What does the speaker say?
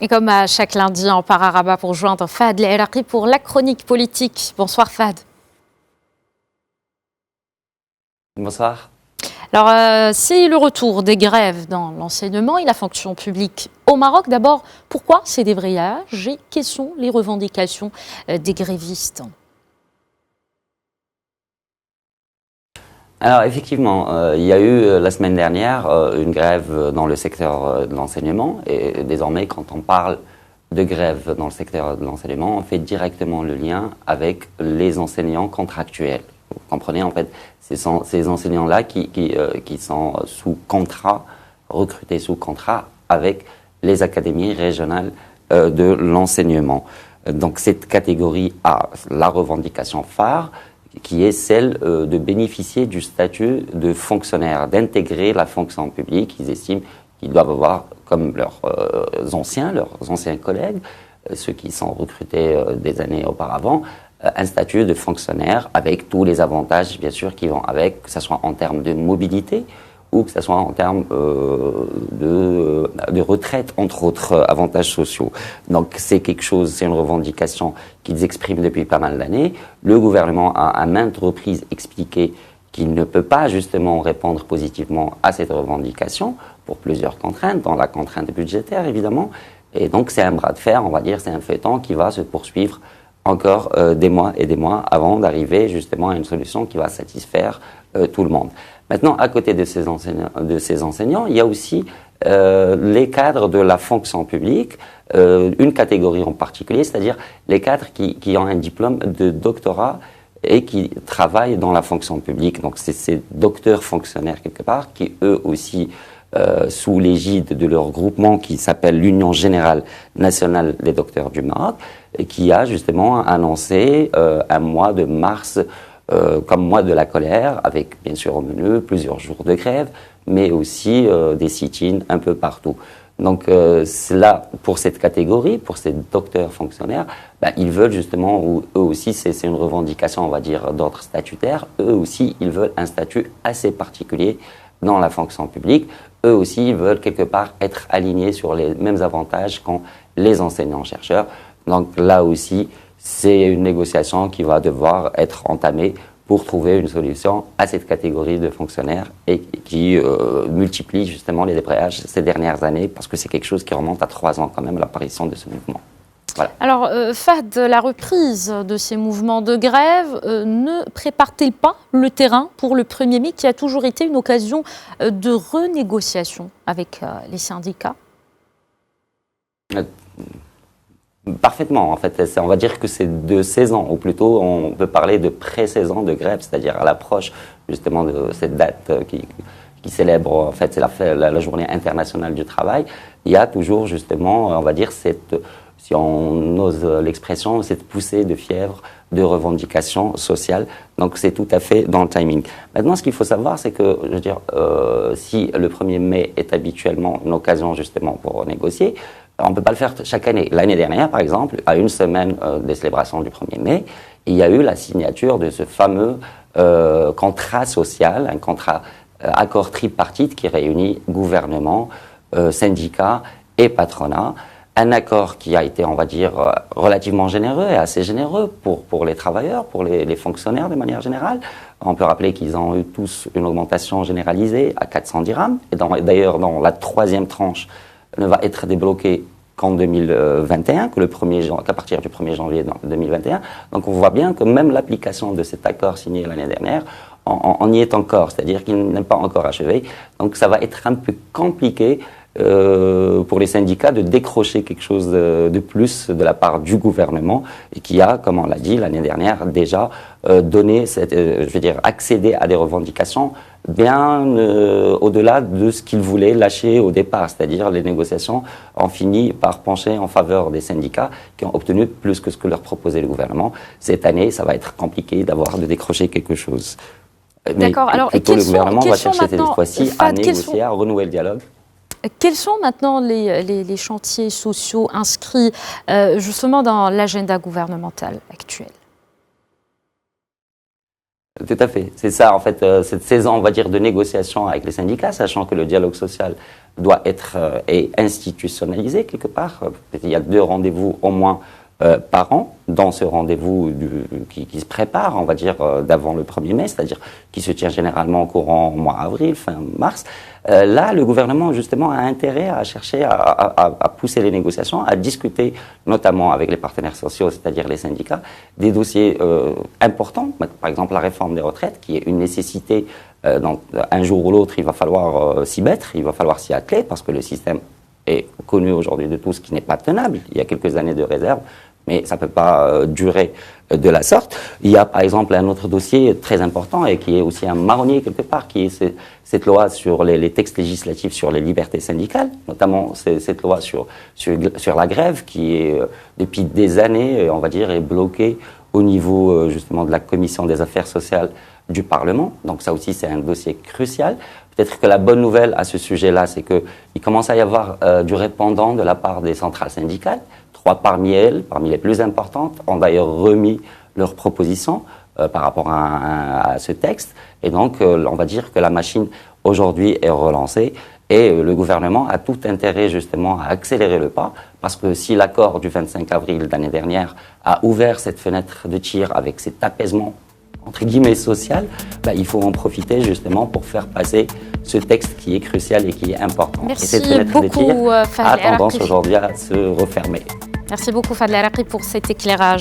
Et comme à chaque lundi, on part à Rabat pour joindre Fad El-Erraqi pour la chronique politique. Bonsoir Fad. Bonsoir. Alors, c'est le retour des grèves dans l'enseignement et la fonction publique au Maroc. D'abord, pourquoi ces débrayages et quelles sont les revendications des grévistes ? Alors effectivement, il y a eu la semaine dernière une grève dans le secteur de l'enseignement et désormais quand on parle de grève dans le secteur de l'enseignement, on fait directement le lien avec les enseignants contractuels. Vous comprenez en fait, ce sont ces enseignants-là qui sont sous contrat, recrutés sous contrat avec les académies régionales de l'enseignement. Donc cette catégorie a la revendication phare, qui est celle de bénéficier du statut de fonctionnaire, d'intégrer la fonction publique. Ils estiment qu'ils doivent avoir, comme leurs anciens collègues, ceux qui sont recrutés des années auparavant, un statut de fonctionnaire avec tous les avantages, bien sûr, qui vont avec, que ce soit en termes de mobilité ou que ce soit en termes de retraite, entre autres avantages sociaux. Donc c'est quelque chose, c'est une revendication qu'ils expriment depuis pas mal d'années. Le gouvernement a à maintes reprises expliqué qu'il ne peut pas justement répondre positivement à cette revendication pour plusieurs contraintes, dont la contrainte budgétaire évidemment. Et donc c'est un bras de fer, on va dire, c'est un feuilleton qui va se poursuivre encore des mois et des mois avant d'arriver justement à une solution qui va satisfaire tout le monde. Maintenant, à côté de ces enseignants, il y a aussi les cadres de la fonction publique, une catégorie en particulier, c'est-à-dire les cadres qui ont un diplôme de doctorat et qui travaillent dans la fonction publique. Donc, c'est ces docteurs fonctionnaires quelque part qui, eux aussi, sous l'égide de leur groupement qui s'appelle l'Union Générale Nationale des Docteurs du Maroc, et qui a justement annoncé un mois de mars comme mois de la colère, avec bien sûr au menu plusieurs jours de grève, mais aussi des sit-ins un peu partout. Donc là, pour cette catégorie, pour ces docteurs fonctionnaires, ils veulent justement, ou eux aussi, c'est une revendication, on va dire, d'ordre statutaire, eux aussi, ils veulent un statut assez particulier dans la fonction publique. Eux aussi, ils veulent quelque part être alignés sur les mêmes avantages qu'ont les enseignants-chercheurs. Donc là aussi, c'est une négociation qui va devoir être entamée pour trouver une solution à cette catégorie de fonctionnaires et qui multiplie justement les débrayages ces dernières années parce que c'est quelque chose qui remonte à 3 ans quand même, l'apparition de ce mouvement. Voilà. Alors, Fad, la reprise de ces mouvements de grève ne prépare-t-il pas le terrain pour le 1er mai qui a toujours été une occasion de renégociation avec les syndicats ? Parfaitement, en fait. On va dire que c'est de saison, ou plutôt on peut parler de pré-saison de grève, c'est-à-dire à l'approche justement de cette date qui célèbre, en fait, c'est la journée internationale du travail. Il y a toujours justement, on va dire, si on ose l'expression, cette poussée de fièvre, de revendication sociale. Donc c'est tout à fait dans le timing. Maintenant, ce qu'il faut savoir, c'est que, je veux dire, si le 1er mai est habituellement une occasion justement pour négocier, on ne peut pas le faire chaque année. L'année dernière, par exemple, à une semaine des célébrations du 1er mai, il y a eu la signature de ce fameux contrat social, un contrat accord tripartite qui réunit gouvernement, syndicats et patronat. Un accord qui a été, on va dire, relativement généreux et assez généreux pour les travailleurs, pour les fonctionnaires de manière générale. On peut rappeler qu'ils ont eu tous une augmentation généralisée à 400 dirhams. Et d'ailleurs, dans la 3e tranche, ne va être débloqué qu'en 2021, qu'à partir du 1er janvier 2021. Donc on voit bien que même l'application de cet accord signé l'année dernière, on y est encore, c'est-à-dire qu'il n'est pas encore achevé. Donc ça va être un peu compliqué pour les syndicats de décrocher quelque chose de plus de la part du gouvernement et qui a, comme on l'a dit l'année dernière, déjà donné, accédé à des revendications bien au-delà de ce qu'ils voulaient lâcher au départ, c'est-à-dire les négociations ont fini par pencher en faveur des syndicats qui ont obtenu plus que ce que leur proposait le gouvernement. Cette année, ça va être compliqué de décrocher quelque chose. D'accord. Mais alors, plutôt le gouvernement va chercher cette fois-ci à négocier, à renouer le dialogue. Quels sont maintenant les chantiers sociaux inscrits justement dans l'agenda gouvernemental actuel ? Tout à fait. C'est ça, en fait, cette saison, on va dire, de négociation avec les syndicats, sachant que le dialogue social doit être institutionnalisé quelque part. Il y a 2 rendez-vous au moins par an, dans ce rendez-vous qui se prépare, on va dire, d'avant le 1er mai, c'est-à-dire qui se tient généralement au courant mois avril, fin mars. Là, le gouvernement, justement, a intérêt à chercher à pousser les négociations, à discuter, notamment avec les partenaires sociaux, c'est-à-dire les syndicats, des dossiers importants, par exemple la réforme des retraites, qui est une nécessité. Donc, un jour ou l'autre, il va falloir s'y mettre, il va falloir s'y atteler, parce que le système est connu aujourd'hui de tous qui n'est pas tenable. Il y a quelques années de réserve, mais ça ne peut pas durer de la sorte. Il y a par exemple un autre dossier très important et qui est aussi un marronnier quelque part, qui est cette loi sur les textes législatifs sur les libertés syndicales, notamment cette loi sur la grève qui est depuis des années, on va dire, est bloquée au niveau justement de la Commission des affaires sociales du Parlement. Donc ça aussi c'est un dossier crucial. Peut-être que la bonne nouvelle à ce sujet-là, c'est qu'il commence à y avoir du répondant de la part des centrales syndicales. 3 parmi elles, parmi les plus importantes, ont d'ailleurs remis leurs propositions par rapport à ce texte. Et donc, on va dire que la machine, aujourd'hui, est relancée. Et le gouvernement a tout intérêt, justement, à accélérer le pas. Parce que si l'accord du 25 avril d'année dernière a ouvert cette fenêtre de tir avec cet apaisement, entre guillemets, social, il faut en profiter, justement, pour faire passer ce texte qui est crucial et qui est important. Merci et cette fenêtre de tir beaucoup, a tendance aujourd'hui à se refermer. Merci beaucoup, Fadel Araqi, pour cet éclairage.